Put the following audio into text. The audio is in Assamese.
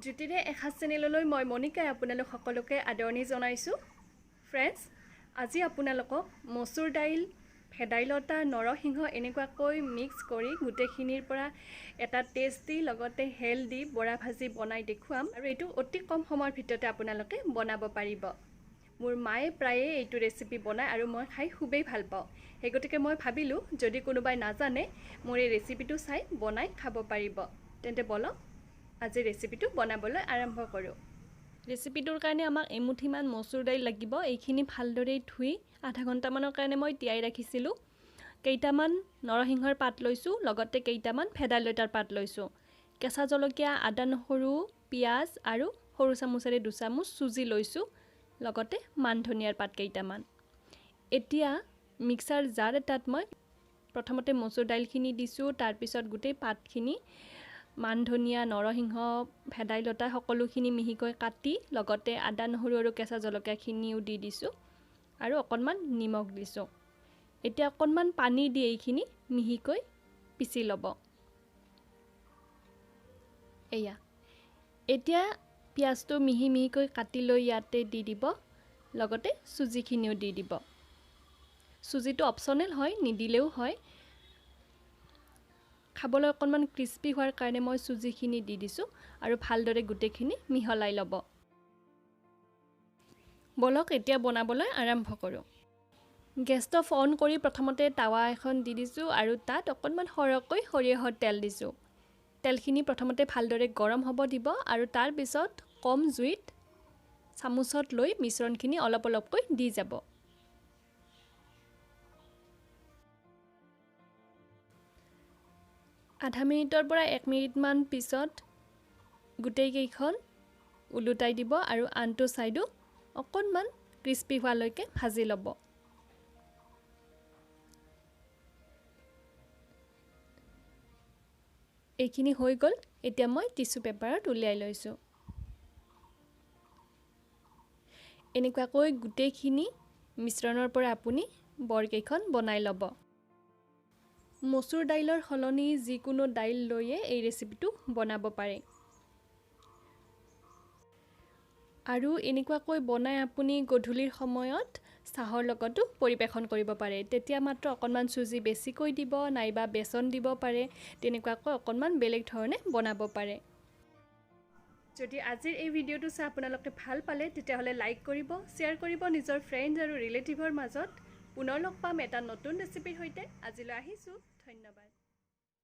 Jutire Akhaj চেনেললৈ মই মনিকাই আপোনালোক সকলোকে আদৰণি জনাইছো। ফ্ৰেণ্ডছ, আজি আপোনালোকক মসুৰ দাইল, ভেদাইলতা, নৰসিংহ এনেকুৱাকৈ মিক্স কৰি গুটেখিনিৰ পৰা এটা টেস্টি লগতে হেলদি বৰা ভাজি বনাই দেখুৱাম আৰু এটো অতি কম সময়ৰ ভিতৰতে আপোনালোকে বনাব পাৰিব। মোৰ মায়ে প্ৰায়ে এইটো ৰেচিপি বনায় আৰু মই খাই খুবেই ভাল পাওঁ। হেগতিকে মই ভাবিলো যদি কোনোবাই নাজানে মোৰ এই ৰেচিপিটো চাই বনাই খাব পাৰিব। তেন্তে বলক আজি ৰেচিপিটো বনাবলৈ আৰম্ভ কৰো। ৰেচিপিটোৰ কাৰণে আমাক এমুঠিমান মসুৰ দাইল লাগিব। এইখিনি ভালদৰে ধুই আধা ঘণ্টামানৰ কাৰণে মই তিয়াই ৰাখিছিলোঁ। কেইটামান নৰসিংহৰ পাত লৈছোঁ, লগতে কেইটামান ভেদাইলতাৰ পাত লৈছোঁ। কেঁচা জলকীয়া, আদা, নহৰু, পিঁয়াজ আৰু সৰু চামুচেৰে 2 চামুচ চুজি লৈছোঁ, লগতে মান ধনিয়াৰ পাত কেইটামান। এতিয়া মিক্সাৰ জাৰ এটাত মই প্ৰথমতে মসুৰ দাইলখিনি দিছোঁ, তাৰ পিছত গোটেই পাতখিনি মান ধনিয়া, নৰসিংহ, ভেদাইলতা সকলোখিনি মিহিকৈ কাটি লগতে আদা, নহৰু আৰু কেঁচা জলকীয়াখিনিও দি দিছোঁ আৰু অকণমান নিমখ দিছোঁ। এতিয়া অকণমান পানী দি এইখিনি মিহিকৈ পিচি ল'ব। এয়া এতিয়া পিঁয়াজটো মিহিকৈ কাটি লৈ ইয়াতে দি দিব, লগতে চুজিখিনিও দি দিব। চুজিটো অপচনেল হয়, নিদিলেও হয়। খাবলৈ অকণমান ক্ৰিস্পি হোৱাৰ কাৰণে মই চুজিখিনি দি দিছোঁ আৰু ভালদৰে গুটেখিনি মিহলাই ল'ব। বলক এতিয়া বনাবলৈ আৰম্ভ কৰোঁ। গেছ ষ্টভ অন কৰি প্ৰথমতে টাৱা এখন দি দিছোঁ আৰু তাত অকণমান সৰহকৈ সৰিয়হৰ তেল দিছোঁ। তেলখিনি প্ৰথমতে ভালদৰে গৰম হ'ব দিব আৰু তাৰ পিছত কম জুইত চামুচত লৈ মিশ্ৰণখিনি অলপ অলপকৈ দি যাব। আধা মিনিটৰ পৰা 1 মিনিটমান পিছত গোটেইকেইখন উলুটাই দিব আৰু আনটো ছাইডো অকণমান ক্ৰিস্পি হোৱালৈকে ভাজি ল'ব। এইখিনি হৈ গ'ল। এতিয়া মই টিস্যু পেপাৰত উলিয়াই লৈছোঁ। এনেকুৱাকৈ গোটেইখিনি মিশ্ৰণৰ পৰা আপুনি বৰকেইখন বনাই ল'ব। মসুৰ দাইলৰ সলনি যিকোনো দাইল লৈয়ে এই ৰেচিপিটো বনাব পাৰে। আৰু এনেকুৱাকৈ বনাই আপুনি গধূলিৰ সময়ত চাহৰ লগতো পৰিবেশন কৰিব পাৰে। তেতিয়া মাত্ৰ অকণমান চুজি বেছিকৈ দিব, নাইবা বেচন দিব পাৰে। তেনেকুৱাকৈ অকণমান বেলেগ ধৰণে বনাব পাৰে। যদি আজিৰ এই ভিডিঅ'টো চাই আপোনালোকে ভাল পালে তেতিয়াহ'লে লাইক কৰিব, শ্বেয়াৰ কৰিব নিজৰ ফ্ৰেণ্ডছ আৰু ৰিলেটিভৰ মাজত। পুনৰ লগ পাম এটা নতুন ৰেচিপিৰ সৈতে। আজিলৈ আহিছোঁ। ধন্যবাদ।